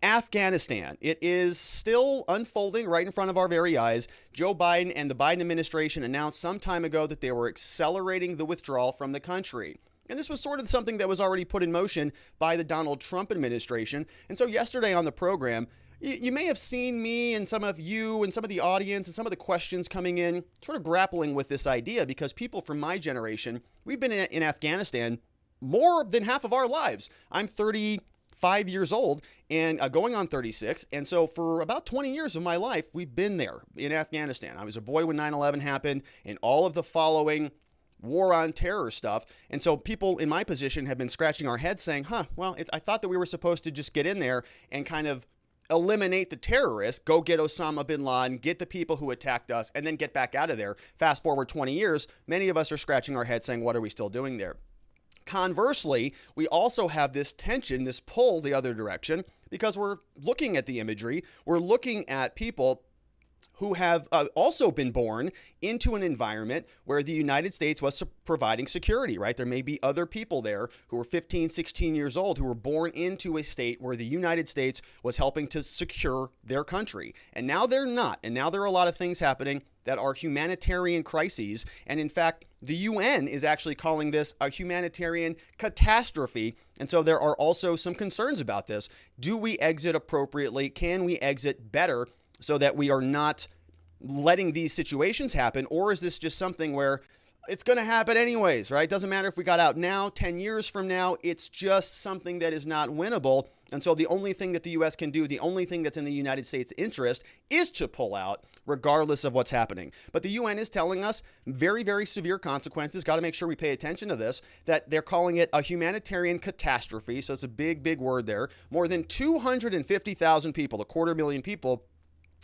Afghanistan. It is still unfolding right in front of our very eyes. Joe Biden and the Biden administration announced some time ago that they were accelerating the withdrawal from the country. And this was sort of something that was already put in motion by the Donald Trump administration. And so yesterday on the program, you may have seen me and some of you and some of the audience and some of the questions coming in sort of grappling with this idea, because people from my generation, we've been in Afghanistan more than half of our lives. I'm 35 years old and going on 36. And so for about 20 years of my life, we've been there in Afghanistan. I was a boy when 9/11 happened and all of the following war on terror stuff. And so people in my position have been scratching our heads saying, well, I thought that we were supposed to just get in there and kind of eliminate the terrorists, go get Osama bin Laden, get the people who attacked us, and then get back out of there. Fast forward 20 years, many of us are scratching our heads saying, what are we still doing there? Conversely, we also have this tension, this pull the other direction, because we're looking at the imagery, we're looking at people who have also been born into an environment where the United States was providing security, right? There may be other people there who are 15, 16 years old who were born into a state where the United States was helping to secure their country. And now they're not. And now there are a lot of things happening that are humanitarian crises. And in fact, the UN is actually calling this a humanitarian catastrophe. And so there are also some concerns about this. Do we exit appropriately? Can we exit better so that we are not letting these situations happen? Or is this just something where it's going to happen anyways, right? Doesn't matter if we got out now, 10 years from now, it's just something that is not winnable. And so the only thing that the U.S. can do, the only thing that's in the United States' interest is to pull out regardless of what's happening. But the UN is telling us very, very severe consequences. Got to make sure we pay attention to this, that they're calling it a humanitarian catastrophe. So it's a big, big word there. More than 250,000 people, 250,000 people,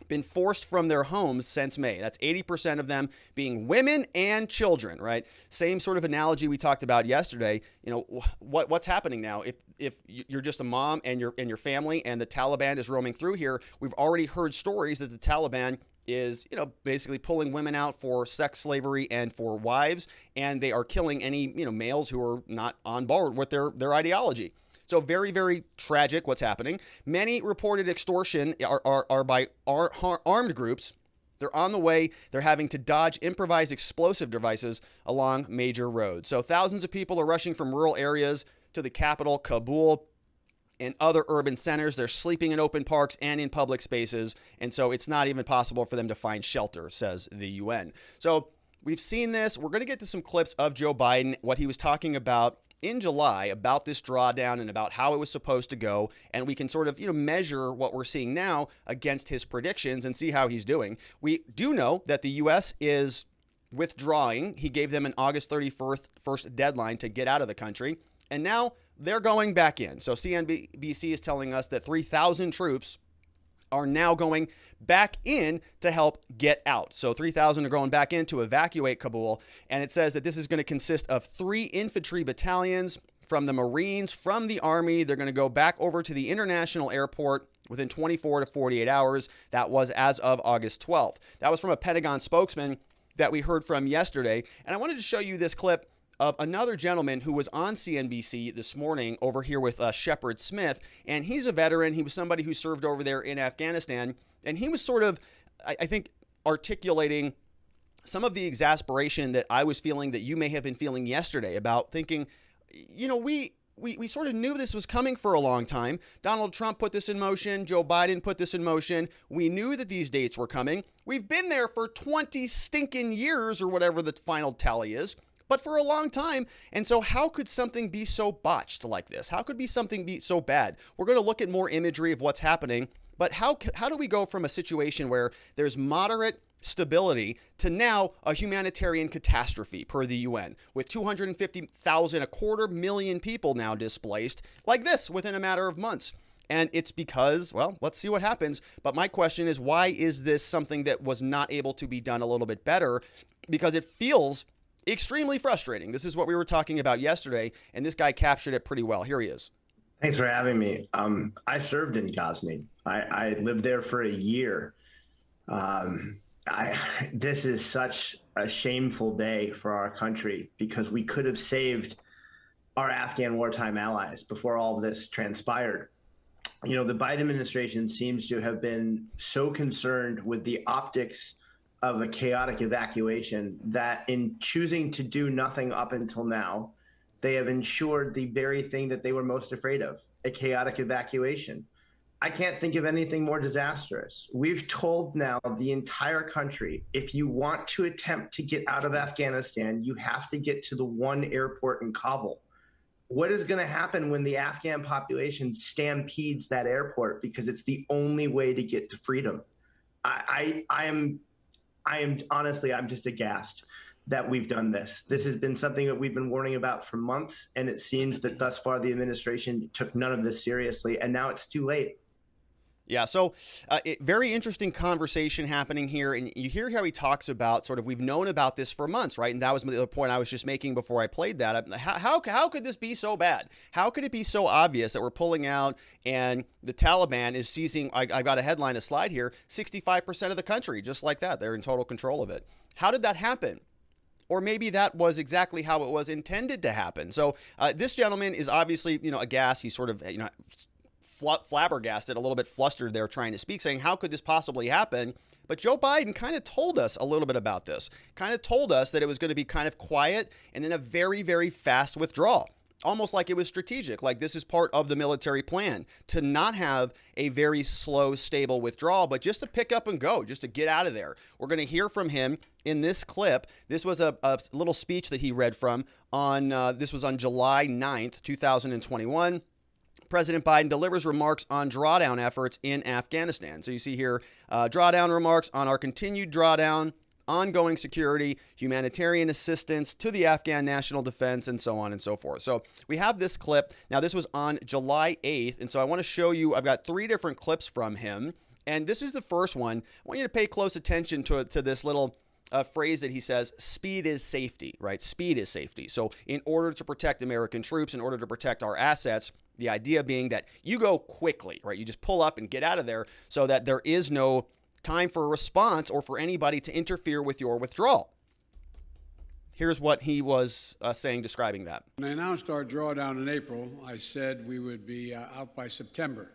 been forced from their homes since May. That's 80% of them being women and children, right? Same sort of analogy we talked about yesterday. You know, what's happening now? If you're just a mom and your family and the Taliban is roaming through here, we've already heard stories that the Taliban is, basically pulling women out for sex slavery and for wives, and they are killing any, males who are not on board with their ideology. So very, very tragic what's happening. Many reported extortion are by armed groups. They're on the way. They're having to dodge improvised explosive devices along major roads. So thousands of people are rushing from rural areas to the capital, Kabul, and other urban centers. They're sleeping in open parks and in public spaces. And so it's not even possible for them to find shelter, says the UN. So we've seen this. We're going to get to some clips of Joe Biden, what he was talking about in July about this drawdown and about how it was supposed to go. And we can sort of, measure what we're seeing now against his predictions and see how he's doing. We do know that the U.S. is withdrawing. He gave them an August 31st deadline to get out of the country. And now they're going back in. So CNBC is telling us that 3,000 troops are now going back in to help get out. So 3,000 are going back in to evacuate Kabul. And it says that this is going to consist of 3 infantry battalions from the Marines, from the Army. They're going to go back over to the international airport within 24 to 48 hours. That was as of August 12th. That was from a Pentagon spokesman that we heard from yesterday. And I wanted to show you this clip of another gentleman who was on CNBC this morning over here with Shepard Smith. And he's a veteran. He was somebody who served over there in Afghanistan. And he was sort of, I think, articulating some of the exasperation that I was feeling, that you may have been feeling yesterday, about thinking, we sort of knew this was coming for a long time. Donald Trump put this in motion. Joe Biden put this in motion. We knew that these dates were coming. We've been there for 20 stinking years, or whatever the final tally is, but for a long time. And so how could something be so botched like this? How could something be so bad? We're going to look at more imagery of what's happening, but how do we go from a situation where there's moderate stability to now a humanitarian catastrophe per the UN, with 250,000, 250,000 people now displaced like this within a matter of months? And it's because, well, let's see what happens. But my question is, why is this something that was not able to be done a little bit better? Because it feels extremely frustrating. This is what we were talking about yesterday, and this guy captured it pretty well. Here he is. Thanks for having me. I served in Ghazni. I lived there for a year. This is such a shameful day for our country, because we could have saved our Afghan wartime allies before all of this transpired. The Biden administration seems to have been so concerned with the optics of a chaotic evacuation that in choosing to do nothing up until now, they have ensured the very thing that they were most afraid of, a chaotic evacuation. I can't think of anything more disastrous. We've told now the entire country, if you want to attempt to get out of Afghanistan, you have to get to the one airport in Kabul. What is going to happen when the Afghan population stampedes that airport because it's the only way to get to freedom? I am honestly, I'm just aghast that we've done this. This has been something that we've been warning about for months, and it seems that thus far the administration took none of this seriously, and now it's too late. Yeah, so very interesting conversation happening here, and you hear how he talks about sort of we've known about this for months, right? And that was the other point I was just making before I played that. How could this be so bad? How could it be so obvious that we're pulling out and the Taliban is seizing, I got a headline, a slide here, 65% of the country, just like that. They're in total control of it. How did that happen? Or maybe that was exactly how it was intended to happen. So this gentleman is obviously, aghast. He's sort of, flabbergasted, a little bit flustered there trying to speak, saying, how could this possibly happen? But Joe Biden kind of told us a little bit about this, kind of told us that it was going to be kind of quiet and then a very, very fast withdrawal, almost like it was strategic, like this is part of the military plan to not have a very slow, stable withdrawal, but just to pick up and go, just to get out of there. We're going to hear from him in this clip. This was a little speech that he read from this was on July 9th, 2021. President Biden delivers remarks on drawdown efforts in Afghanistan. So you see here, drawdown remarks on our continued drawdown, ongoing security, humanitarian assistance to the Afghan national defense, and so on and so forth. So we have this clip. Now, this was on July 8th, and so I want to show you, I've got 3 different clips from him, and this is the first one. I want you to pay close attention to this little phrase that he says, speed is safety, right? Speed is safety. So in order to protect American troops, in order to protect our assets, the idea being that you go quickly, right? You just pull up and get out of there so that there is no time for a response or for anybody to interfere with your withdrawal. Here's what he was saying, describing that. When I announced our drawdown in April, I said we would be out by September,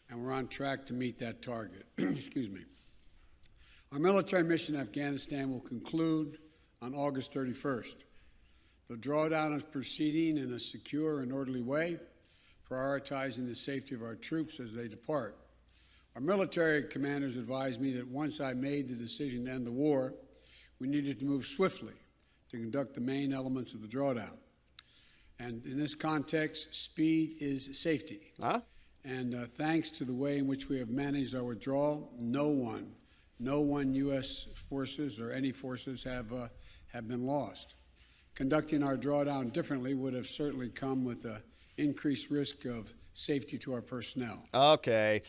and we're on track to meet that target. Excuse me. Our military mission in Afghanistan will conclude on August 31st. The drawdown is proceeding in a secure and orderly way, prioritizing the safety of our troops as they depart. Our military commanders advised me that once I made the decision to end the war, we needed to move swiftly to conduct the main elements of the drawdown. And in this context, speed is safety. Huh? And thanks to the way in which we have managed our withdrawal, no one U.S. forces or any forces have been lost. Conducting our drawdown differently would have certainly come with a increased risk of safety to our personnel. Okay.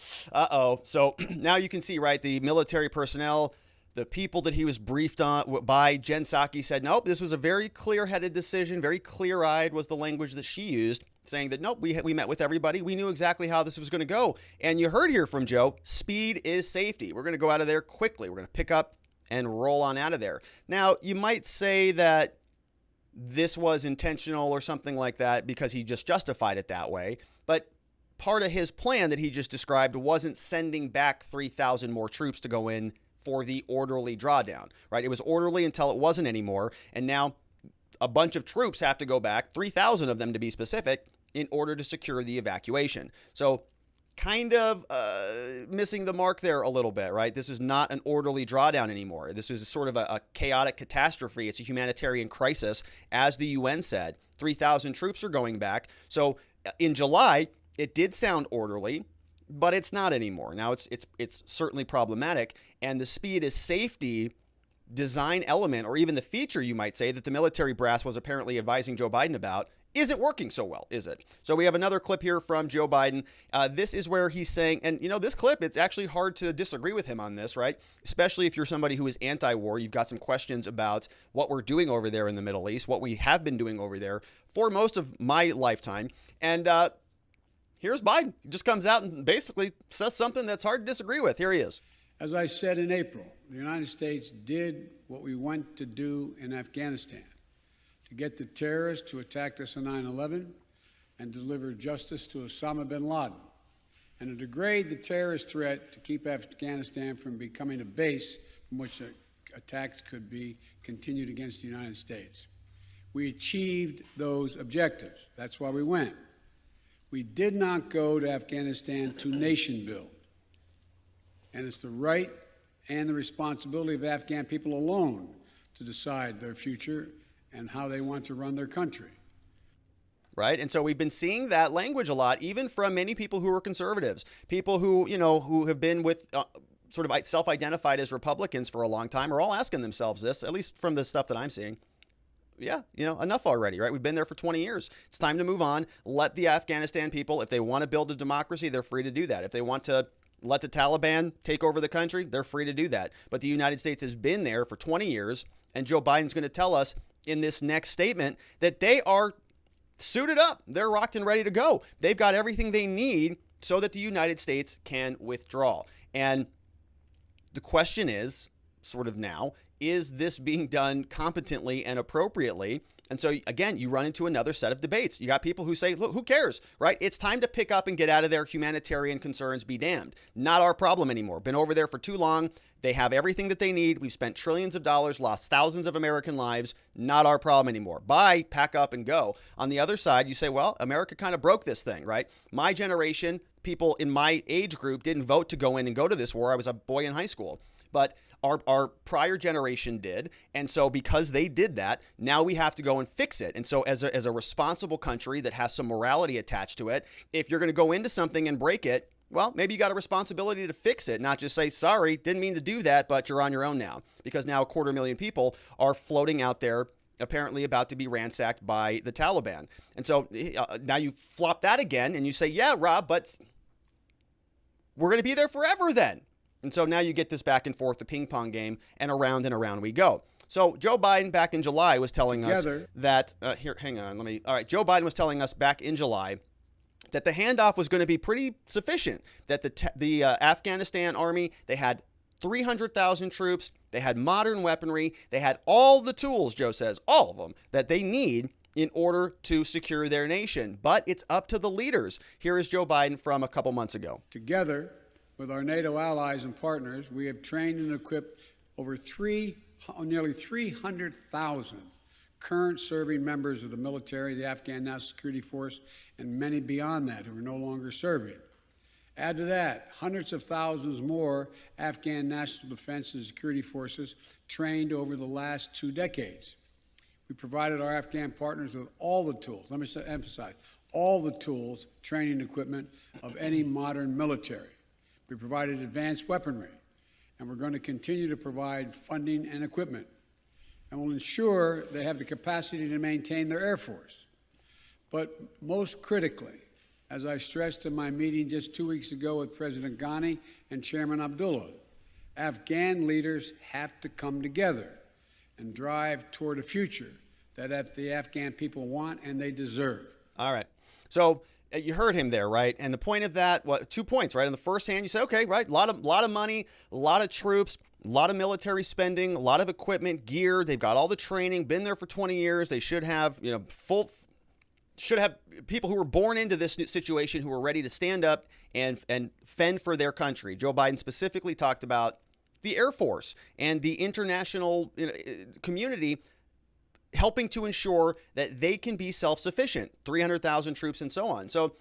So now you can see, right, the military personnel, the people that he was briefed on by, Jen Psaki said, nope, this was a very clear-headed decision, very clear-eyed was the language that she used, saying that, nope, we met with everybody. We knew exactly how this was going to go. And you heard here from Joe, speed is safety. We're going to go out of there quickly. We're going to pick up and roll on out of there. Now, you might say that this was intentional or something like that because he just justified it that way. But part of his plan that he just described wasn't sending back 3,000 more troops to go in for the orderly drawdown, right? It was orderly until it wasn't anymore. And now a bunch of troops have to go back, 3,000 of them to be specific, in order to secure the evacuation. So kind of missing the mark there a little bit, right? This is not an orderly drawdown anymore. This is sort of a chaotic catastrophe. It's a humanitarian crisis. As the UN said, 3,000 troops are going back. So in July, it did sound orderly, but it's not anymore. Now it's certainly problematic. And the speed is safety design element, or even the feature, you might say, that the military brass was apparently advising Joe Biden about, isn't working so well, is it? So we have another clip here from Joe Biden. This is where he's saying, and this clip, it's actually hard to disagree with him on this, right? Especially if you're somebody who is anti-war, you've got some questions about what we're doing over there in the Middle East, what we have been doing over there for most of my lifetime. And here's Biden. He just comes out and basically says something that's hard to disagree with. Here he is. As I said in April, the United States did what we went to do in Afghanistan, to get the terrorists who attacked us on 9/11 and deliver justice to Osama bin Laden and to degrade the terrorist threat to keep Afghanistan from becoming a base from which attacks could be continued against the United States. We achieved those objectives. That's why we went. We did not go to Afghanistan to nation build. And it's the right and the responsibility of the Afghan people alone to decide their future and how they want to run their country. Right. And so we've been seeing that language a lot, even from many people who are conservatives, people who, who have been with sort of self-identified as Republicans for a long time are all asking themselves this, at least from the stuff that I'm seeing. Yeah, enough already, right? We've been there for 20 years. It's time to move on. Let the Afghanistan people, if they want to build a democracy, they're free to do that. If they want to let the Taliban take over the country, they're free to do that. But the United States has been there for 20 years, and Joe Biden's going to tell us in this next statement that they are suited up. They're rocked and ready to go. They've got everything they need so that the United States can withdraw. And the question is, sort of now, is this being done competently and appropriately? And so, again, you run into another set of debates. You got people who say, look, who cares, right? It's time to pick up and get out of there. Humanitarian concerns be damned. Not our problem anymore. Been over there for too long. They have everything that they need. We've spent trillions of dollars, lost thousands of American lives. Not our problem anymore. Bye, pack up and go. On the other side, you say, well, America kind of broke this thing, right? My generation, people in my age group didn't vote to go in and go to this war. I was a boy in high school. But our prior generation did. And so because they did that, now we have to go and fix it. And so as a responsible country that has some morality attached to it, if you're going to go into something and break it, well, maybe you got a responsibility to fix it, not just say, sorry, didn't mean to do that, but you're on your own now. Because now 250,000 people are floating out there, apparently about to be ransacked by the Taliban. And so now you flop that again and you say, yeah, Rob, but we're going to be there forever then. And so now you get this back and forth, the ping pong game, and around we go. So Joe Biden back in July was telling us that, Joe Biden was telling us back in July that the handoff was going to be pretty sufficient, that the Afghanistan army, they had 300,000 troops, they had modern weaponry, they had all the tools, Joe says, all of them, that they need in order to secure their nation. But it's up to the leaders. Here is Joe Biden from a couple months ago. Together with our NATO allies and partners, we have trained and equipped over nearly 300,000 current serving members of the military, the Afghan National Security Force, and many beyond that who are no longer serving. Add to that hundreds of thousands more Afghan National Defense and Security Forces trained over the last 2 decades. We provided our Afghan partners with all the tools, let me emphasize, all the tools, training, and equipment of any modern military. We provided advanced weaponry, and we're going to continue to provide funding and equipment, and we'll ensure they have the capacity to maintain their Air Force. But most critically, as I stressed in my meeting just 2 weeks ago with President Ghani and Chairman Abdullah, Afghan leaders have to come together and drive toward a future that the Afghan people want and they deserve. All right. So you heard him there, right? And the point of that, 2 points, right? On the first hand, you say, okay, right, a lot of money, a lot of troops, a lot of military spending, a lot of equipment, gear. They've got all the training, been there for 20 years. They should have, should have people who were born into this situation who are ready to stand up and fend for their country. Joe Biden specifically talked about the Air Force and the international community helping to ensure that they can be self-sufficient, 300,000 troops and so on. So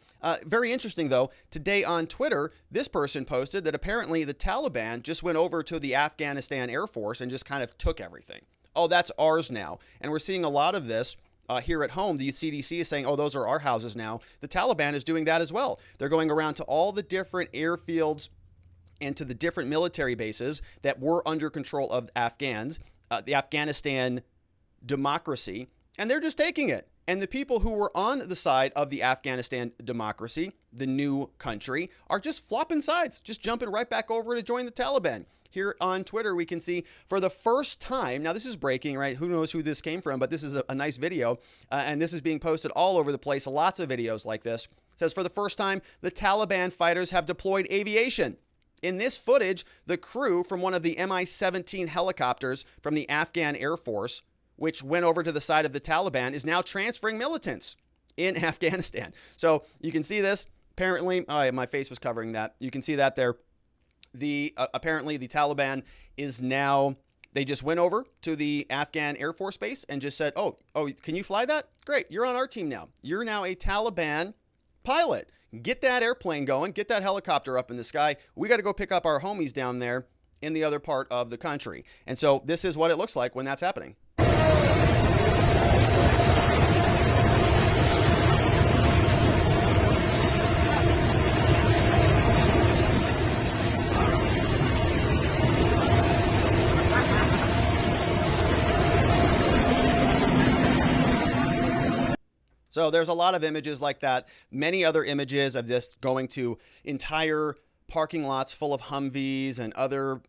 very interesting, though. Today on Twitter, this person posted that apparently the Taliban just went over to the Afghanistan Air Force and just kind of took everything. Oh, that's ours now. And we're seeing a lot of this here at home. The CDC is saying, oh, those are our houses now. The Taliban is doing that as well. They're going around to all the different airfields and to the different military bases that were under control of Afghans, the Afghanistan democracy, and they're just taking it. And the people who were on the side of the Afghanistan democracy, the new country, are just flopping sides, just jumping right back over to join the Taliban. Here on Twitter, we can see for the first time, now this is breaking, right? Who knows who this came from, but this is a nice video, and this is being posted all over the place. Lots of videos like this. It says, for the first time, the Taliban fighters have deployed aviation. In this footage, the crew from one of the Mi-17 helicopters from the Afghan Air Force, which went over to the side of the Taliban, is now transferring militants in Afghanistan. So you can see this. Apparently, my face was covering that. You can see that there. Apparently the Taliban is now, they just went over to the Afghan Air Force Base and just said, oh, can you fly that? Great, you're on our team now. You're now a Taliban pilot. Get that airplane going. Get that helicopter up in the sky. We got to go pick up our homies down there in the other part of the country. And so this is what it looks like when that's happening. So there's a lot of images like that. Many other images of this going to entire parking lots full of Humvees and other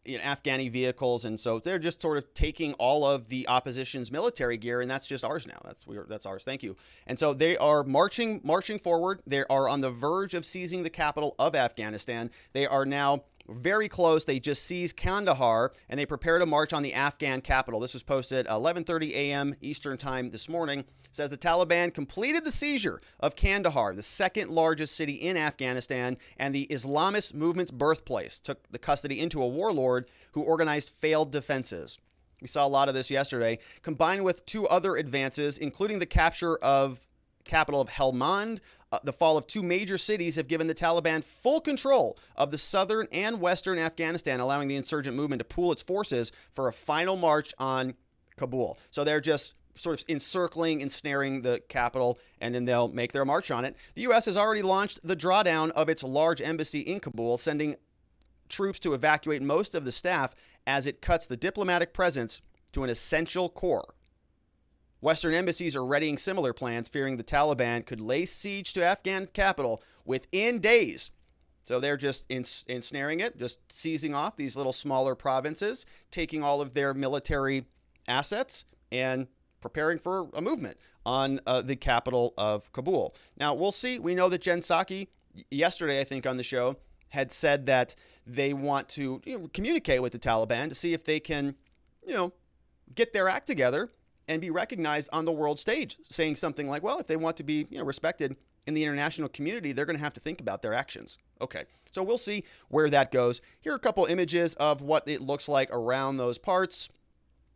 Afghani vehicles. And so they're just sort of taking all of the opposition's military gear, and that's just ours now. That's ours. Thank you. And so they are marching forward. They are on the verge of seizing the capital of Afghanistan. They are now very close. They just seized Kandahar, and they prepare to march on the Afghan capital. This was posted 11:30 a.m. Eastern time this morning. It says the Taliban completed the seizure of Kandahar, the second largest city in Afghanistan and the Islamist movement's birthplace, took the custody into a warlord who organized failed defenses. We saw a lot of this yesterday, combined with two other advances, including the capture of capital of Helmand. The fall of two major cities have given the Taliban full control of the southern and western Afghanistan, allowing the insurgent movement to pool its forces for a final march on Kabul. So they're just sort of encircling, ensnaring the capital, and then they'll make their march on it. The U.S. has already launched the drawdown of its large embassy in Kabul, sending troops to evacuate most of the staff as it cuts the diplomatic presence to an essential core. Western embassies are readying similar plans, fearing the Taliban could lay siege to Afghan capital within days. So they're just ensnaring it, just seizing off these little smaller provinces, taking all of their military assets and preparing for a movement on the capital of Kabul. Now, we'll see. We know that Jen Psaki, yesterday, I think, on the show, had said that they want to communicate with the Taliban to see if they can, get their act together and be recognized on the world stage, saying something like, well, if they want to be respected in the international community, they're going to have to think about their actions. Okay, so we'll see where that goes. Here are a couple images of what it looks like around those parts.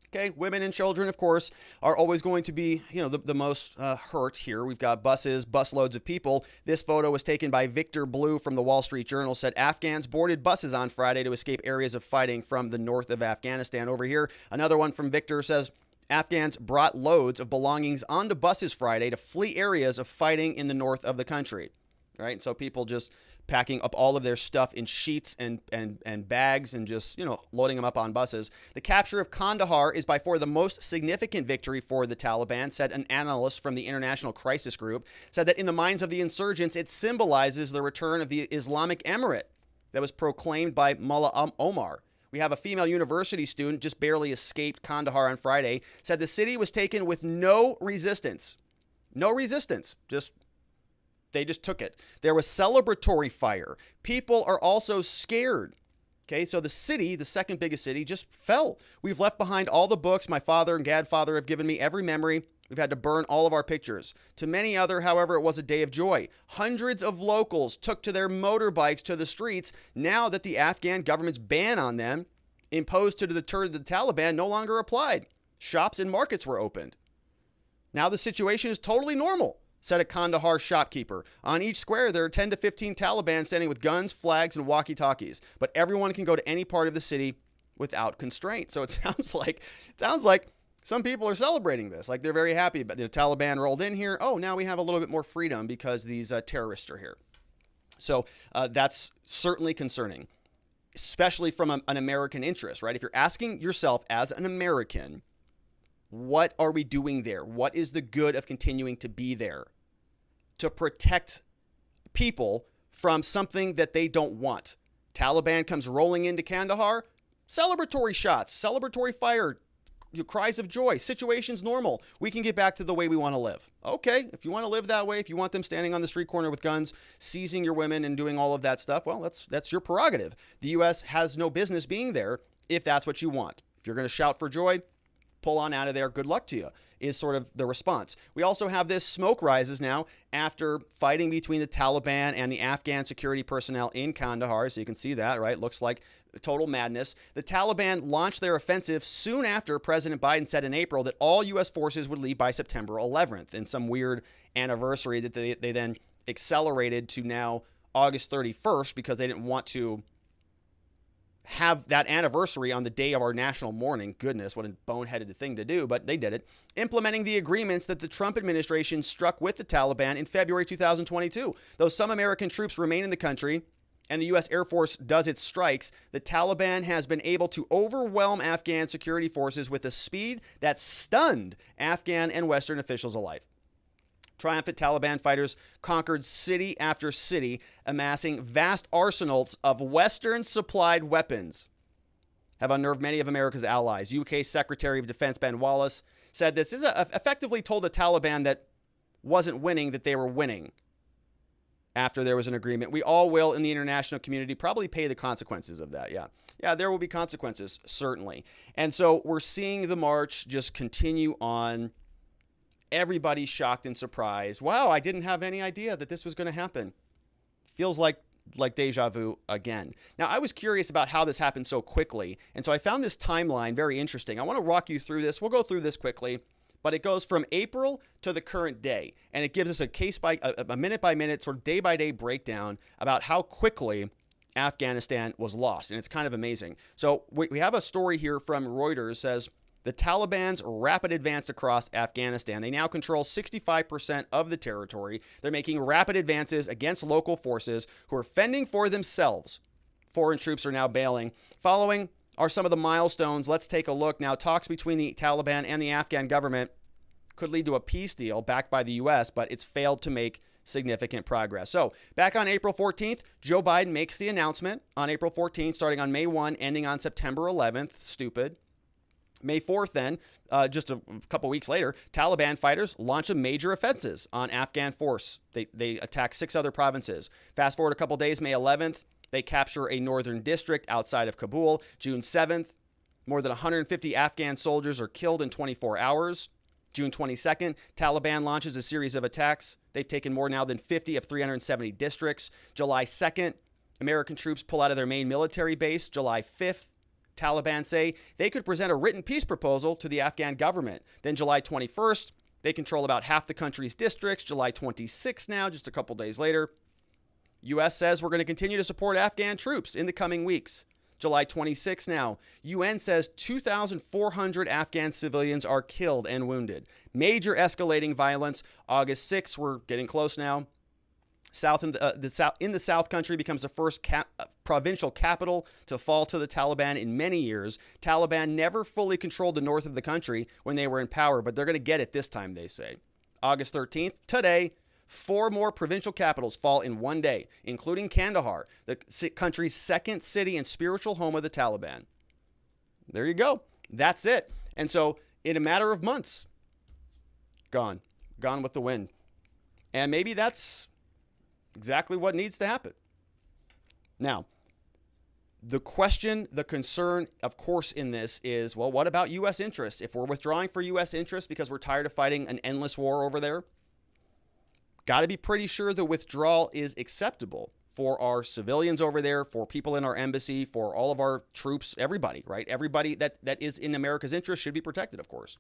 Okay, women and children, of course, are always going to be, the most hurt here. We've got busloads of people. This photo was taken by Victor Blue from the Wall Street Journal, said Afghans boarded buses on Friday to escape areas of fighting from the north of Afghanistan. Over here, another one from Victor says, Afghans brought loads of belongings onto buses Friday to flee areas of fighting in the north of the country. Right? So people just packing up all of their stuff in sheets and bags and just, loading them up on buses. The capture of Kandahar is by far the most significant victory for the Taliban, said an analyst from the International Crisis Group, said that in the minds of the insurgents, it symbolizes the return of the Islamic Emirate that was proclaimed by Mullah Omar. We have a female university student, just barely escaped Kandahar on Friday, said the city was taken with no resistance. No resistance. They just took it. There was celebratory fire. People are also scared. Okay, so the city, the second biggest city, just fell. We've left behind all the books my father and godfather have given me, every memory. We've had to burn all of our pictures. To many other, however, it was a day of joy. Hundreds of locals took to their motorbikes to the streets now that the Afghan government's ban on them, imposed to deter the Taliban, no longer applied. Shops and markets were opened. Now the situation is totally normal, said a Kandahar shopkeeper. On each square, there are 10 to 15 Taliban standing with guns, flags, and walkie-talkies. But everyone can go to any part of the city without constraint. So it sounds like some people are celebrating this. Like they're very happy. But the Taliban rolled in here. Oh, now we have a little bit more freedom because these terrorists are here. So that's certainly concerning, especially from an American interest, right? If you're asking yourself as an American, what are we doing there? What is the good of continuing to be there? To protect people from something that they don't want. Taliban comes rolling into Kandahar, celebratory shots, celebratory fire, cries of joy, situation's normal. We can get back to the way we want to live. Okay, if you want to live that way, if you want them standing on the street corner with guns, seizing your women and doing all of that stuff, well, that's your prerogative. The U.S. has no business being there if that's what you want. If you're going to shout for joy, pull on out of there. Good luck to you, is sort of the response. We also have this smoke rises now after fighting between the Taliban and the Afghan security personnel in Kandahar. So you can see that, right? Looks like total madness. The Taliban launched their offensive soon after President Biden said in April that all U.S. forces would leave by September 11th, in some weird anniversary that they then accelerated to now August 31st because they didn't want to have that anniversary on the day of our national mourning. Goodness, what a boneheaded thing to do, but they did it. Implementing the agreements that the Trump administration struck with the Taliban in February 2022. Though some American troops remain in the country and the U.S. Air Force does its strikes, the Taliban has been able to overwhelm Afghan security forces with a speed that stunned Afghan and Western officials alike. Triumphant Taliban fighters conquered city after city, amassing vast arsenals of Western-supplied weapons, have unnerved many of America's allies. UK Secretary of Defense Ben Wallace said this is effectively told the Taliban that wasn't winning, that they were winning after there was an agreement. We all will, in the international community, probably pay the consequences of that. Yeah, there will be consequences, certainly. And so we're seeing the march just continue on. Everybody's shocked and surprised. Wow, I didn't have any idea that this was going to happen. Feels like deja vu again. Now, I was curious about how this happened so quickly, and so I found this timeline very interesting. I want to walk you through this. We'll go through this quickly, but it goes from April to the current day, and it gives us a minute-by-minute, sort of day-by-day breakdown about how quickly Afghanistan was lost, and it's kind of amazing. So we have a story here from Reuters, says, the Taliban's rapid advance across Afghanistan. They now control 65% of the territory. They're making rapid advances against local forces who are fending for themselves. Foreign troops are now bailing. Following are some of the milestones. Let's take a look now. Talks between the Taliban and the Afghan government could lead to a peace deal backed by the U.S., but it's failed to make significant progress. So back on April 14th, Joe Biden makes the announcement on April 14th, starting on May 1, ending on September 11th. Stupid. May 4th, then, just a couple weeks later, Taliban fighters launch a major offensives on Afghan force. They attack 6 other provinces. Fast forward a couple days, May 11th, they capture a northern district outside of Kabul. June 7th, more than 150 Afghan soldiers are killed in 24 hours. June 22nd, Taliban launches a series of attacks. They've taken more now than 50 of 370 districts. July 2nd, American troops pull out of their main military base. July 5th, Taliban say they could present a written peace proposal to the Afghan government. Then July 21st, they control about half the country's districts. July 26th now, just a couple days later, U.S. says we're going to continue to support Afghan troops in the coming weeks. July 26th now, UN says 2,400 Afghan civilians are killed and wounded. Major escalating violence. August 6th, we're getting close now. In the South country becomes the first provincial capital to fall to the Taliban in many years. Taliban never fully controlled the north of the country when they were in power, but they're going to get it this time, they say. August 13th, today, 4 more provincial capitals fall in one day, including Kandahar, the country's second city and spiritual home of the Taliban. There you go. That's it. And so, in a matter of months, gone with the wind. And maybe that's exactly what needs to happen. Now, the question, the concern, of course, in this is, well, what about U.S. interests? If we're withdrawing for U.S. interests because we're tired of fighting an endless war over there, got to be pretty sure the withdrawal is acceptable for our civilians over there, for people in our embassy, for all of our troops, everybody, right? Everybody that is in America's interest should be protected, of course.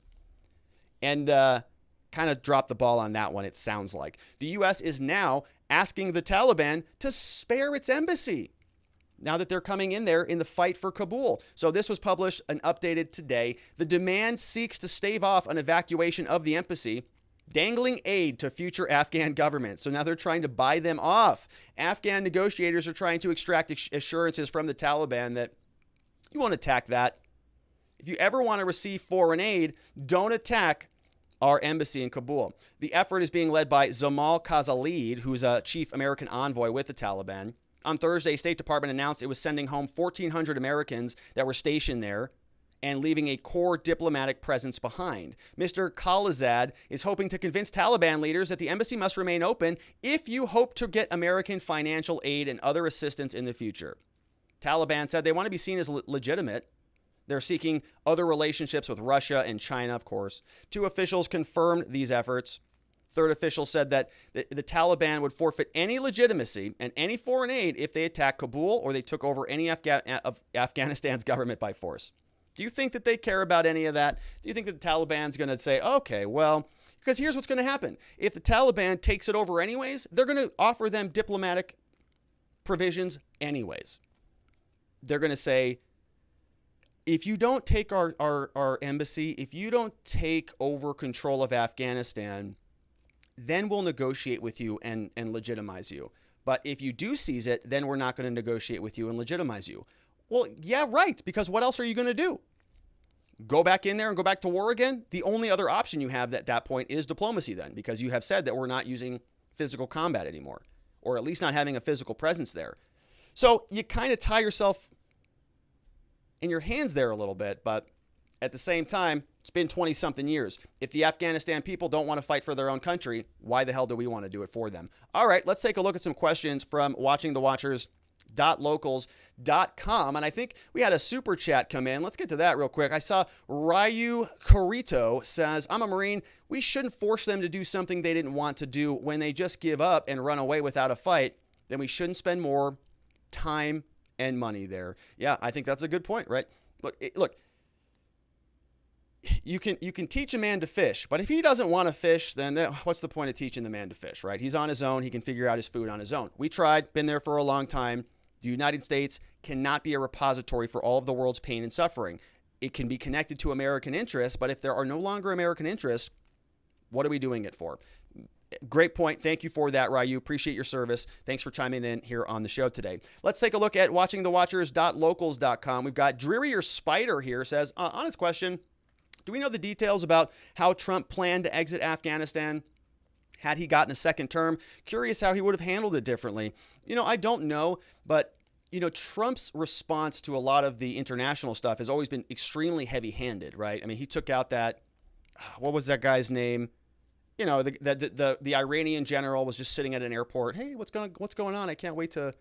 And kind of dropped the ball on that one, it sounds like. The U.S. is now asking the Taliban to spare its embassy now that they're coming in there in the fight for Kabul. So this was published and updated today. The demand seeks to stave off an evacuation of the embassy, dangling aid to future Afghan government. So now they're trying to buy them off. Afghan negotiators are trying to extract assurances from the Taliban that you won't attack that. If you ever want to receive foreign aid, don't attack our embassy in Kabul. The effort is being led by Zamal Khalilzad, who's a chief American envoy with the Taliban. On Thursday, State Department announced it was sending home 1,400 Americans that were stationed there and leaving a core diplomatic presence behind. Mr. Khalilzad is hoping to convince Taliban leaders that the embassy must remain open if you hope to get American financial aid and other assistance in the future. Taliban said they want to be seen as legitimate. They're seeking other relationships with Russia and China, of course. 2 officials confirmed these efforts. 3rd official said that the Taliban would forfeit any legitimacy and any foreign aid if they attacked Kabul or they took over any of Afghanistan's government by force. Do you think that they care about any of that? Do you think that the Taliban's going to say, okay, well, because here's what's going to happen. If the Taliban takes it over anyways, they're going to offer them diplomatic provisions anyways. They're going to say, if you don't take our embassy, if you don't take over control of Afghanistan, then we'll negotiate with you and legitimize you. But if you do seize it, then we're not going to negotiate with you and legitimize you. Well, yeah, right, because what else are you going to do? Go back in there and go back to war again? The only other option you have at that point is diplomacy then, because you have said that we're not using physical combat anymore, or at least not having a physical presence there. So you kind of tie yourself in your hands there a little bit, but at the same time, it's been 20-something years. If the Afghanistan people don't want to fight for their own country, why the hell do we want to do it for them? All right, let's take a look at some questions from watchingthewatchers.locals.com. And I think we had a super chat come in. Let's get to that real quick. I saw Ryu Corito says, I'm a Marine. We shouldn't force them to do something they didn't want to do. When they just give up and run away without a fight, then we shouldn't spend more time and money there. Yeah, I think that's a good point, right? Look. You can teach a man to fish, but if he doesn't want to fish, then what's the point of teaching the man to fish, right? He's on his own. He can figure out his food on his own. We tried, been there for a long time. The United States cannot be a repository for all of the world's pain and suffering. It can be connected to American interests, but if there are no longer American interests, what are we doing it for? Great point. Thank you for that, Ryu. Appreciate your service. Thanks for chiming in here on the show today. Let's take a look at watchingthewatchers.locals.com. We've got Dreary or Spider here says, honest question, do we know the details about how Trump planned to exit Afghanistan had he gotten a second term? Curious how he would have handled it differently. I don't know, but, Trump's response to a lot of the international stuff has always been extremely heavy-handed, right? I mean, he took out that, what was that guy's name? The Iranian general was just sitting at an airport. Hey, what's going on? I can't wait to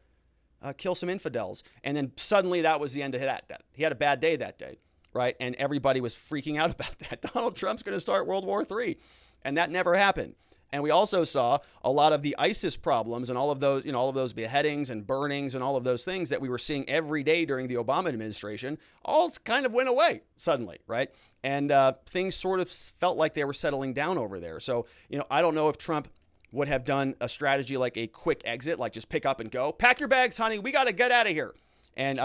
kill some infidels. And then suddenly that was the end of that. He had a bad day that day. Right? And everybody was freaking out about that. Donald Trump's going to start World War III. And that never happened. And we also saw a lot of the ISIS problems and all of those beheadings and burnings and all of those things that we were seeing every day during the Obama administration all kind of went away suddenly, right? And things sort of felt like they were settling down over there. So, I don't know if Trump would have done a strategy like a quick exit, like just pick up and go. Pack your bags, honey. We got to get out of here. And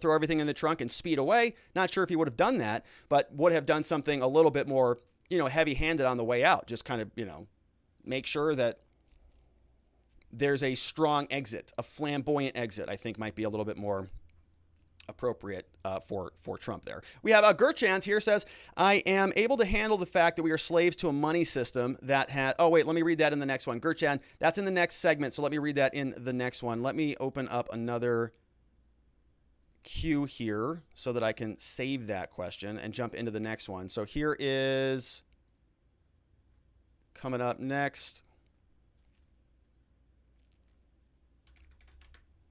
throw everything in the trunk and speed away. Not sure if he would have done that, but would have done something a little bit more, heavy-handed on the way out. Just kind of, make sure that there's a strong exit, a flamboyant exit, I think might be a little bit more appropriate for Trump there. We have Gurchans here says, I am able to handle the fact that we are slaves to a money system that has, let me read that in the next one. Gurchan, that's in the next segment, so let me read that in the next one. Let me open up another queue here so that I can save that question and jump into the next one. So here is coming up next.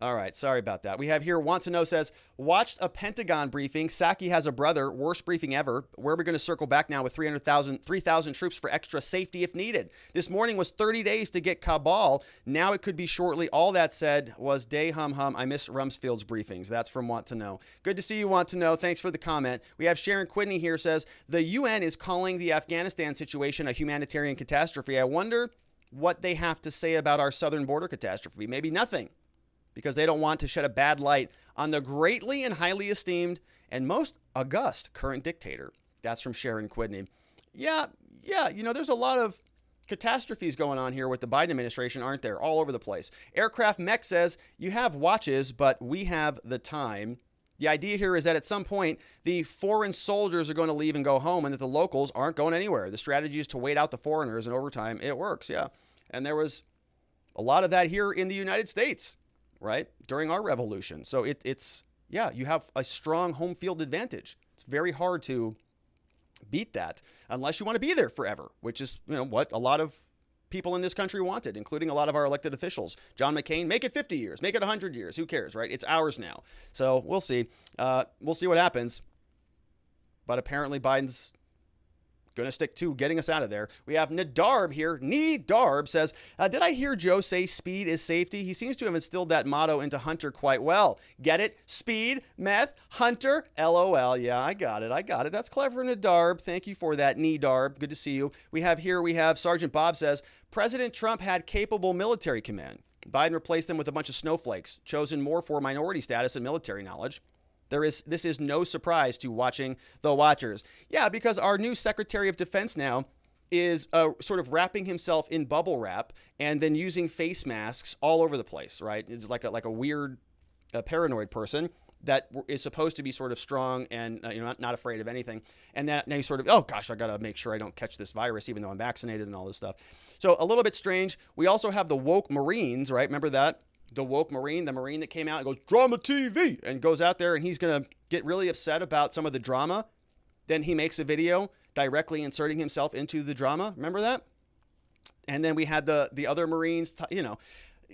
All right, sorry about that. We have here, Want to Know says, watched a Pentagon briefing. Psaki has a brother. Worst briefing ever. Where are we going to circle back now with 3,000 troops for extra safety if needed? This morning was 30 days to get Kabul. Now it could be shortly. All that said was day hum. I miss Rumsfeld's briefings. That's from Want to Know. Good to see you, Want to Know. Thanks for the comment. We have Sharon Quidney here says, the UN is calling the Afghanistan situation a humanitarian catastrophe. I wonder what they have to say about our southern border catastrophe. Maybe nothing, because they don't want to shed a bad light on the greatly and highly esteemed and most august current dictator. That's from Sharon Quidney. Yeah, there's a lot of catastrophes going on here with the Biden administration, aren't there? All over the place. Aircraft Mech says, you have watches, but we have the time. The idea here is that at some point, the foreign soldiers are going to leave and go home, and that the locals aren't going anywhere. The strategy is to wait out the foreigners, and over time, it works, yeah. And there was a lot of that here in the United States, right, during our revolution. So it's you have a strong home field advantage. It's very hard to beat that unless you want to be there forever, which is, what a lot of people in this country wanted, including a lot of our elected officials. John McCain, make it 50 years, make it 100 years. Who cares, right? It's ours now. So we'll see. We'll see what happens. but apparently Biden's going to stick to getting us out of there. We have Nadarb here. Nadarb says, did I hear Joe say speed is safety? He seems to have instilled that motto into Hunter quite well. Get it? Speed, meth, Hunter, LOL. Yeah, I got it. That's clever, Nadarb. Thank you for that, Nadarb. Good to see you. We have Sergeant Bob says, President Trump had capable military command. Biden replaced them with a bunch of snowflakes, chosen more for minority status and military knowledge. This is no surprise to watching the watchers. Yeah, because our new Secretary of Defense now is sort of wrapping himself in bubble wrap and then using face masks all over the place, right? It's like a weird paranoid person that is supposed to be sort of strong and not afraid of anything. And that now he's sort of, oh gosh, I got to make sure I don't catch this virus even though I'm vaccinated and all this stuff. So a little bit strange. We also have the woke Marines, right? Remember that? The woke Marine, the Marine that came out and goes, drama TV, and goes out there and he's going to get really upset about some of the drama. Then he makes a video directly inserting himself into the drama. Remember that? And then we had the other Marines,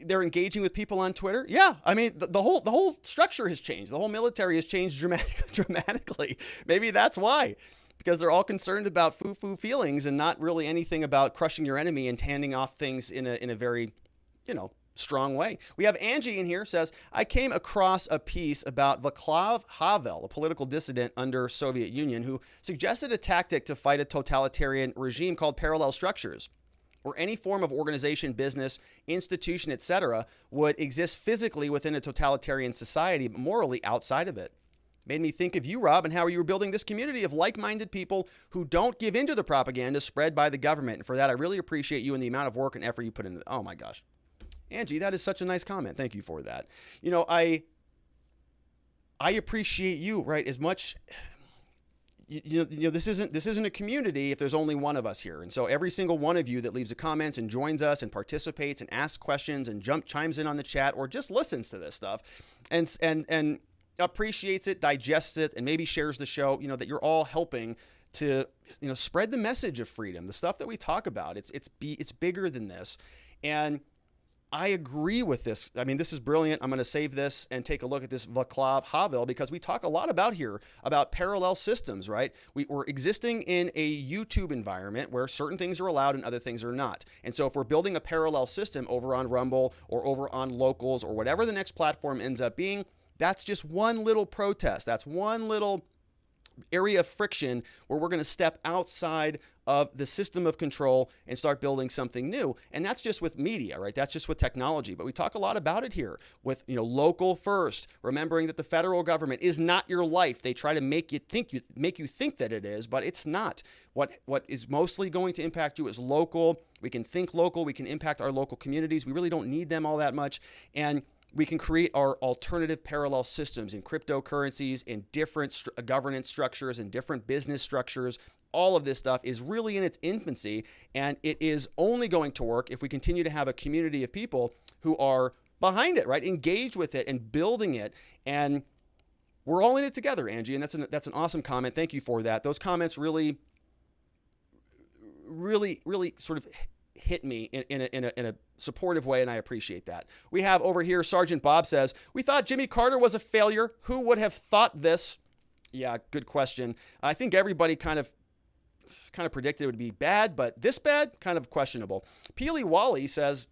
they're engaging with people on Twitter. Yeah, I mean, the whole structure has changed. The whole military has changed dramatically. Maybe that's why. Because they're all concerned about foo-foo feelings and not really anything about crushing your enemy and handing off things in a very, strong way. We have Angie in here, says, I came across a piece about Václav Havel, a political dissident under Soviet Union, who suggested a tactic to fight a totalitarian regime called parallel structures, where any form of organization, business, institution, etc. would exist physically within a totalitarian society, but morally outside of it. Made me think of you, Rob, and how you were building this community of like-minded people who don't give in to the propaganda spread by the government. And for that, I really appreciate you and the amount of work and effort you put into it. Oh my gosh. Angie, that is such a nice comment. Thank you for that. I appreciate you, right? As much, this isn't a community if there's only one of us here. And so every single one of you that leaves a comment and joins us and participates and asks questions and chimes in on the chat or just listens to this stuff and appreciates it, digests it, and maybe shares the show, that you're all helping to, spread the message of freedom, the stuff that we talk about. It's bigger than this. And I agree with this. I mean, this is brilliant. I'm going to save this and take a look at this Václav Havel because we talk a lot about parallel systems, right? We're existing in a YouTube environment where certain things are allowed and other things are not. And so if we're building a parallel system over on Rumble or over on Locals or whatever the next platform ends up being, that's just one little protest. That's one little area of friction where we're going to step outside of the system of control and start building something new. And that's just with media, right? That's just with technology. But we talk a lot about it here with, local first, remembering that the federal government is not your life. They try to make you think that it is, but it's not. What is mostly going to impact you is local. We can think local. We can impact our local communities. We really don't need them all that much. And we can create our alternative parallel systems in cryptocurrencies, in different governance structures, and different business structures. All of this stuff is really in its infancy, and it is only going to work if we continue to have a community of people who are behind it, right? Engaged with it and building it. And we're all in it together, Angie, and that's an awesome comment. Thank you for that. Those comments really sort of hit me in a supportive way, and I appreciate that. We have over here, Sergeant Bob says, we thought Jimmy Carter was a failure. Who would have thought this? Yeah, good question. I think everybody kind of predicted it would be bad, but this bad, kind of questionable. Peely Wally says,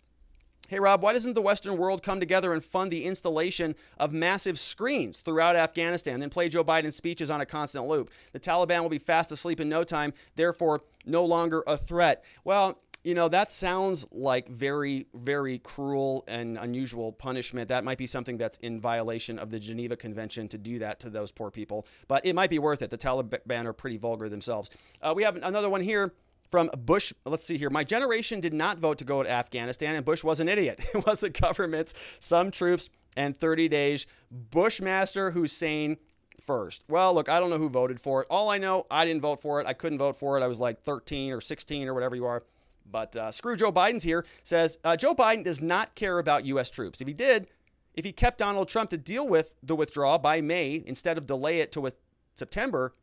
hey, Rob, why doesn't the Western world come together and fund the installation of massive screens throughout Afghanistan, then play Joe Biden's speeches on a constant loop? The Taliban will be fast asleep in no time, therefore no longer a threat. Well, that sounds like very, very cruel and unusual punishment. That might be something that's in violation of the Geneva Convention to do that to those poor people, but it might be worth it. The Taliban are pretty vulgar themselves. We have another one here from Bush. Let's see here. My generation did not vote to go to Afghanistan, and Bush was an idiot. It was the government's, some troops, and 30 days. Bushmaster Hussein first. Well, look, I don't know who voted for it. All I know, I didn't vote for it. I couldn't vote for it. I was like 13 or 16 or whatever you are. But screw Joe Biden's here, says Joe Biden does not care about U.S. troops. If he kept Donald Trump to deal with the withdrawal by May instead of delay it to September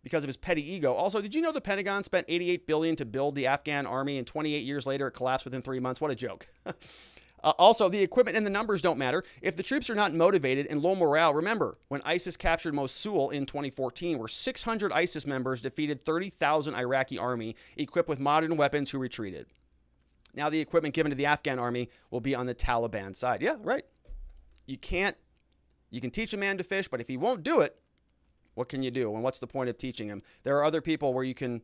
because of his petty ego. Also, did you know the Pentagon spent $88 billion to build the Afghan army and 28 years later it collapsed within 3 months? What a joke. Also, the equipment and the numbers don't matter. If the troops are not motivated and low morale, remember, when ISIS captured Mosul in 2014, where 600 ISIS members defeated 30,000 Iraqi army equipped with modern weapons who retreated. Now the equipment given to the Afghan army will be on the Taliban side. Yeah, right. You can teach a man to fish, but if he won't do it, what can you do? And what's the point of teaching him? There are other people where you can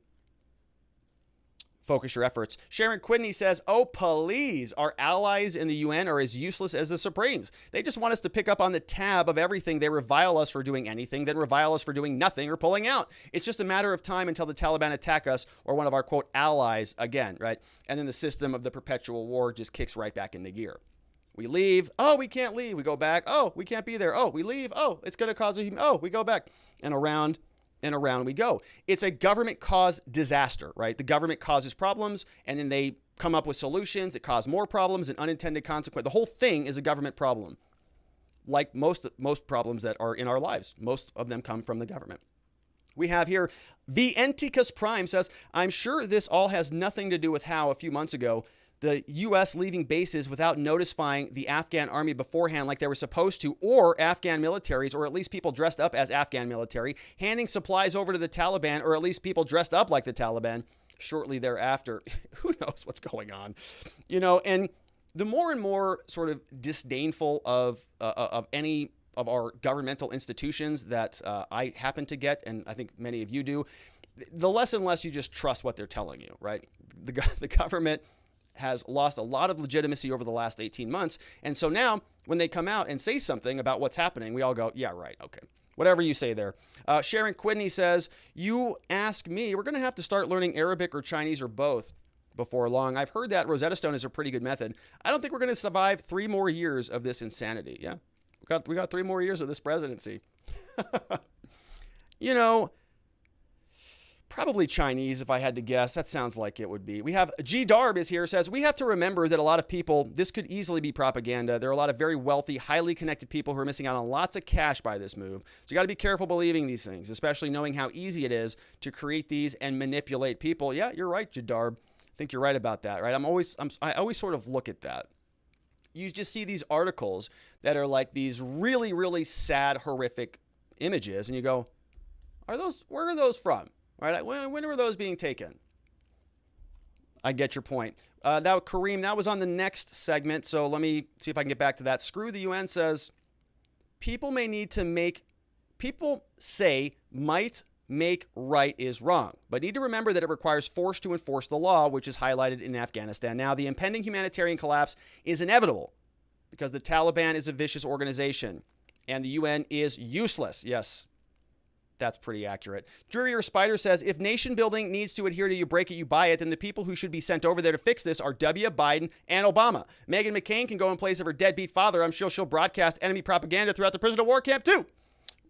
focus your efforts. Sharon Quidney says, oh, please, our allies in the UN are as useless as the Supremes. They just want us to pick up on the tab of everything. They revile us for doing anything, then revile us for doing nothing or pulling out. It's just a matter of time until the Taliban attack us or one of our, quote, allies again, right? And then the system of the perpetual war just kicks right back into gear. We leave. Oh, we can't leave. We go back. Oh, we can't be there. Oh, we leave. Oh, it's going to cause we go back. And around and around we go. It's a government-caused disaster, right? The government causes problems, and then they come up with solutions that cause more problems and unintended consequences. The whole thing is a government problem. Like most problems that are in our lives, most of them come from the government. We have here, Vienticus Prime says, I'm sure this all has nothing to do with how a few months ago the U.S. leaving bases without notifying the Afghan army beforehand like they were supposed to, or Afghan militaries, or at least people dressed up as Afghan military, handing supplies over to the Taliban, or at least people dressed up like the Taliban shortly thereafter. Who knows what's going on? And the more and more sort of disdainful of any of our governmental institutions that I happen to get, and I think many of you do, the less and less you just trust what they're telling you, right? The government has lost a lot of legitimacy over the last 18 months. And so now when they come out and say something about what's happening, we all go, yeah, right. Okay. Whatever you say there. Sharon Quidney says, you ask me, we're going to have to start learning Arabic or Chinese or both before long. I've heard that Rosetta Stone is a pretty good method. I don't think we're going to survive 3 more years of this insanity. Yeah. We got 3 more years of this presidency. Probably Chinese, if I had to guess. That sounds like it would be. We have G. Darb is here, says, we have to remember that a lot of people, this could easily be propaganda. There are a lot of very wealthy, highly connected people who are missing out on lots of cash by this move. So you got to be careful believing these things, especially knowing how easy it is to create these and manipulate people. Yeah, you're right, G. Darb. I think you're right about that, right? I always sort of look at that. You just see these articles that are like these really, really sad, horrific images, and you go, where are those from? Right? When were those being taken? I get your point. Kareem, that was on the next segment. So let me see if I can get back to that. Screw the UN says, people say might make right is wrong, but need to remember that it requires force to enforce the law, which is highlighted in Afghanistan. Now, the impending humanitarian collapse is inevitable because the Taliban is a vicious organization and the UN is useless. Yes. That's pretty accurate. Drearier Spider says, if nation building needs to adhere to you break it, you buy it, then the people who should be sent over there to fix this are W, Biden, and Obama. Meghan McCain can go in place of her deadbeat father. I'm sure she'll broadcast enemy propaganda throughout the prisoner of war camp too.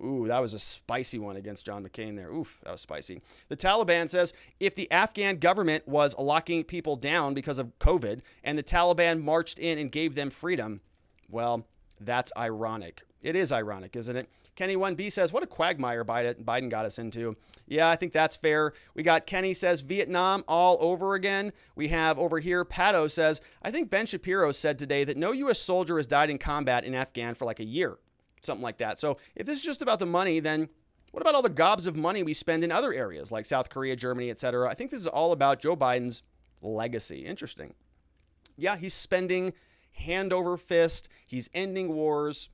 Ooh, that was a spicy one against John McCain there. Oof, that was spicy. The Taliban says, if the Afghan government was locking people down because of COVID and the Taliban marched in and gave them freedom, well, that's ironic. It is ironic, isn't it? Kenny 1B says, what a quagmire Biden got us into. Yeah, I think that's fair. We got Kenny says, Vietnam all over again. We have over here, Pato says, I think Ben Shapiro said today that no U.S. soldier has died in combat in Afghan for like a year. Something like that. So if this is just about the money, then what about all the gobs of money we spend in other areas like South Korea, Germany, etc.? I think this is all about Joe Biden's legacy. Interesting. Yeah, he's spending hand over fist. He's ending wars.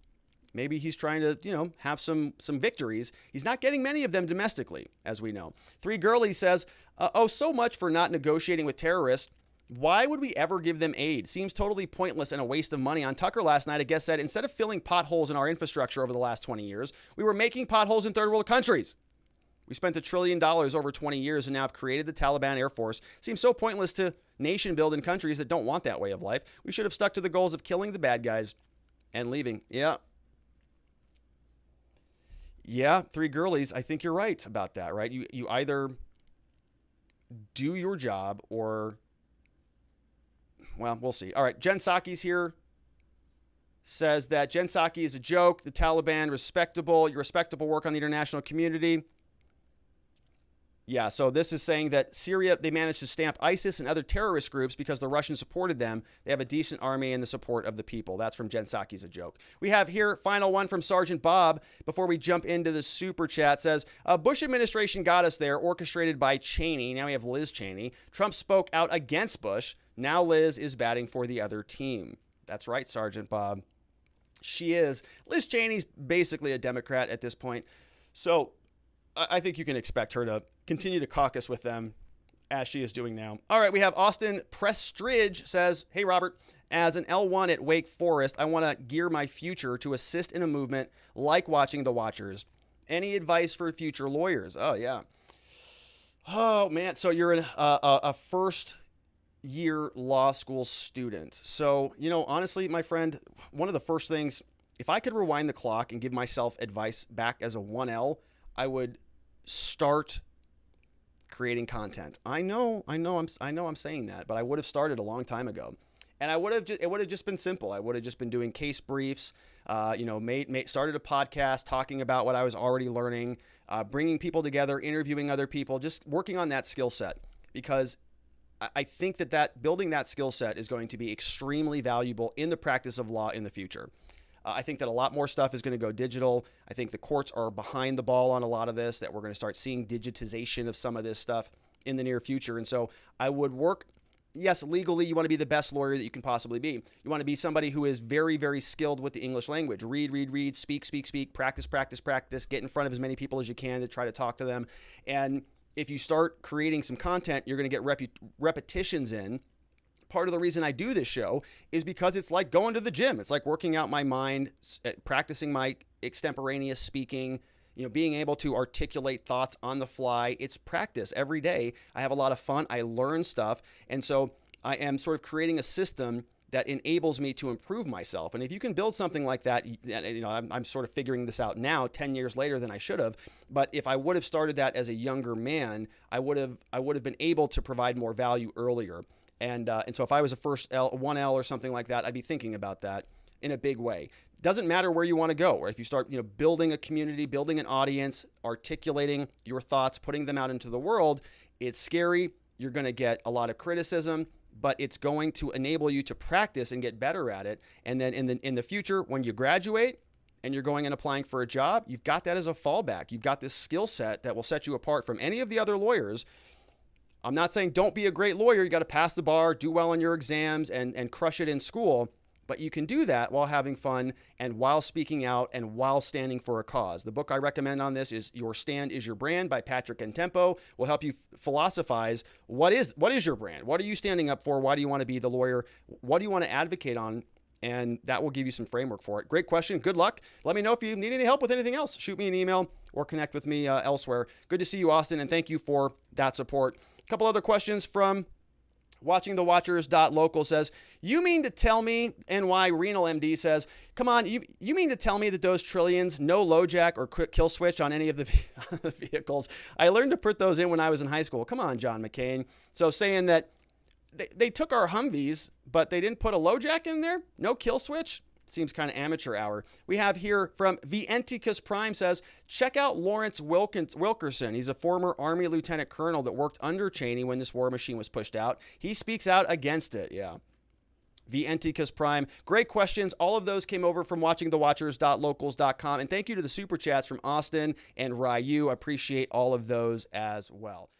Maybe he's trying to, have some victories. He's not getting many of them domestically, as we know. 3 Girlie says, so much for not negotiating with terrorists. Why would we ever give them aid? Seems totally pointless and a waste of money. On Tucker last night, a guest said, instead of filling potholes in our infrastructure over the last 20 years, we were making potholes in third world countries. We spent $1 trillion over 20 years and now have created the Taliban Air Force. Seems so pointless to nation build in countries that don't want that way of life. We should have stuck to the goals of killing the bad guys and leaving. Yeah, 3 Girlies, I think you're right about that, right? You either do your job or, well, we'll see. All right, Jen Psaki's here. Says that Jen Psaki is a joke. The Taliban, respectable. Your respectable work on the international community. Yeah, so this is saying that Syria, they managed to stamp ISIS and other terrorist groups because the Russians supported them. They have a decent army and the support of the people. That's from Jen Psaki's a joke. We have here, final one from Sergeant Bob before we jump into the super chat. Says, Bush administration got us there, orchestrated by Cheney. Now we have Liz Cheney. Trump spoke out against Bush. Now Liz is batting for the other team. That's right, Sergeant Bob. She is. Liz Cheney's basically a Democrat at this point. So I think you can expect her to continue to caucus with them as she is doing now. All right, we have Austin Prestridge says, hey, Robert, as an L1 at Wake Forest, I want to gear my future to assist in a movement like Watching the Watchers. Any advice for future lawyers? Oh, yeah. Oh, man. So you're a first year law school student. So, honestly, my friend, one of the first things, if I could rewind the clock and give myself advice back as a 1L, I would start creating content. I know I'm saying that, but I would have started a long time ago. And it would have just been simple. I would have just been doing case briefs, started a podcast talking about what I was already learning, bringing people together, interviewing other people, just working on that skill set, because I think that building that skill set is going to be extremely valuable in the practice of law in the future. I think that a lot more stuff is going to go digital. I think the courts are behind the ball on a lot of this, that we're going to start seeing digitization of some of this stuff in the near future. And so I would work, yes, legally, you want to be the best lawyer that you can possibly be. You want to be somebody who is very, very skilled with the English language. Read, speak, practice, get in front of as many people as you can to try to talk to them. And if you start creating some content, you're going to get repetitions in. Part of the reason I do this show is because it's like going to the gym. It's like working out my mind, practicing my extemporaneous speaking, being able to articulate thoughts on the fly. It's practice every day. I have a lot of fun. I learn stuff. And so I am sort of creating a system that enables me to improve myself. And if you can build something like that, I'm sort of figuring this out now, 10 years later than I should have. But if I would have started that as a younger man, I would have been able to provide more value earlier. And so if I was a first 1L or something like that, I'd be thinking about that in a big way. Doesn't matter where you want to go, or if you start, building a community, building an audience, articulating your thoughts, putting them out into the world, it's scary. You're going to get a lot of criticism, but it's going to enable you to practice and get better at it. And then in the future, when you graduate and you're going and applying for a job, you've got that as a fallback. You've got this skill set that will set you apart from any of the other lawyers. I'm not saying don't be a great lawyer. You got to pass the bar, do well on your exams, and crush it in school. But you can do that while having fun and while speaking out and while standing for a cause. The book I recommend on this is Your Stand is Your Brand by Patrick Entempo. Will help you philosophize what is your brand? What are you standing up for? Why do you want to be the lawyer? What do you want to advocate on? And that will give you some framework for it. Great question. Good luck. Let me know if you need any help with anything else. Shoot me an email or connect with me elsewhere. Good to see you, Austin, and thank you for that support. A couple other questions from watchingthewatchers.local says, you mean to tell me, NY Renal MD says, come on, you mean to tell me that those trillions, no low jack or quick kill switch on any of the vehicles? I learned to put those in when I was in high school. Come on, John McCain. So saying that they took our Humvees, but they didn't put a low jack in there? No kill switch? Seems kind of amateur hour. We have here from Vienticus Prime says, check out Lawrence Wilkerson. He's a former Army lieutenant colonel that worked under Cheney when this war machine was pushed out. He speaks out against it. Yeah. Vienticus Prime. Great questions. All of those came over from watchingthewatchers.locals.com. And thank you to the super chats from Austin and Ryu. Appreciate all of those as well.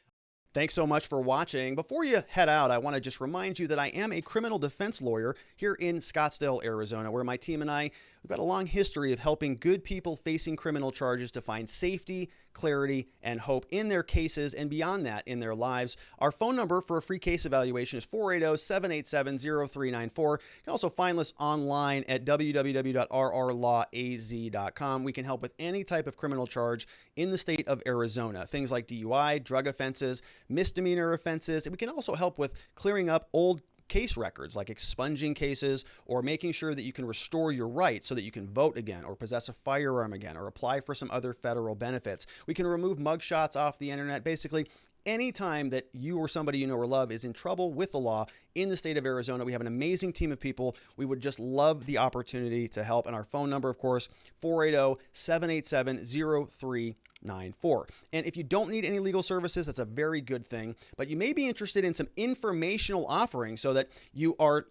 Thanks so much for watching. Before you head out, I want to just remind you that I am a criminal defense lawyer here in Scottsdale, Arizona, where my team and I, we've got a long history of helping good people facing criminal charges to find safety, clarity, and hope in their cases and beyond that in their lives. Our phone number for a free case evaluation is 480-787-0394. You can also find us online at www.rrlawaz.com. We can help with any type of criminal charge in the state of Arizona. Things like DUI, drug offenses, misdemeanor offenses. And we can also help with clearing up old case records, like expunging cases or making sure that you can restore your rights so that you can vote again or possess a firearm again or apply for some other federal benefits. We can remove mugshots off the internet. Basically, anytime that you or somebody you know or love is in trouble with the law in the state of Arizona, we have an amazing team of people. We would just love the opportunity to help. And our phone number, of course, 480-787-0394. 94. And if you don't need any legal services, that's a very good thing, but you may be interested in some informational offerings so that you are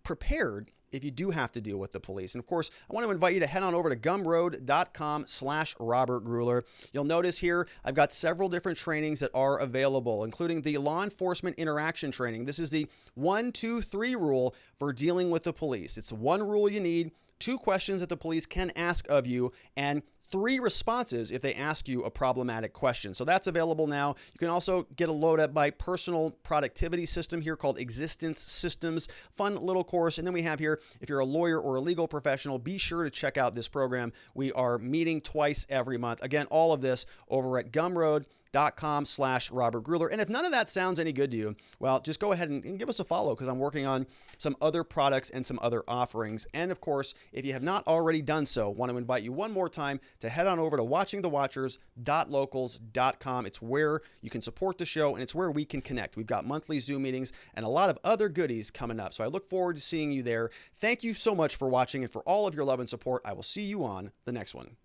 prepared if you do have to deal with the police. And of course, I want to invite you to head on over to gumroad.com/Robert Gruler. You'll notice here, I've got several different trainings that are available, including the law enforcement interaction training. This is the 1, 2, 3 rule for dealing with the police. It's one rule you need, 2 questions that the police can ask of you, and 3 responses if they ask you a problematic question. So that's available now. You can also get a load at my personal productivity system here called Existence Systems. Fun little course. And then we have here, if you're a lawyer or a legal professional, be sure to check out this program. We are meeting twice every month. Again, all of this over at gumroad.com/Robert Gruler. And if none of that sounds any good to you, well, just go ahead and give us a follow, because I'm working on some other products and some other offerings. And of course, if you have not already done so, I want to invite you one more time to head on over to watchingthewatchers.locals.com. It's where you can support the show, and it's where we can connect. We've got monthly Zoom meetings and a lot of other goodies coming up. So I look forward to seeing you there. Thank you so much for watching, and for all of your love and support. I will see you on the next one.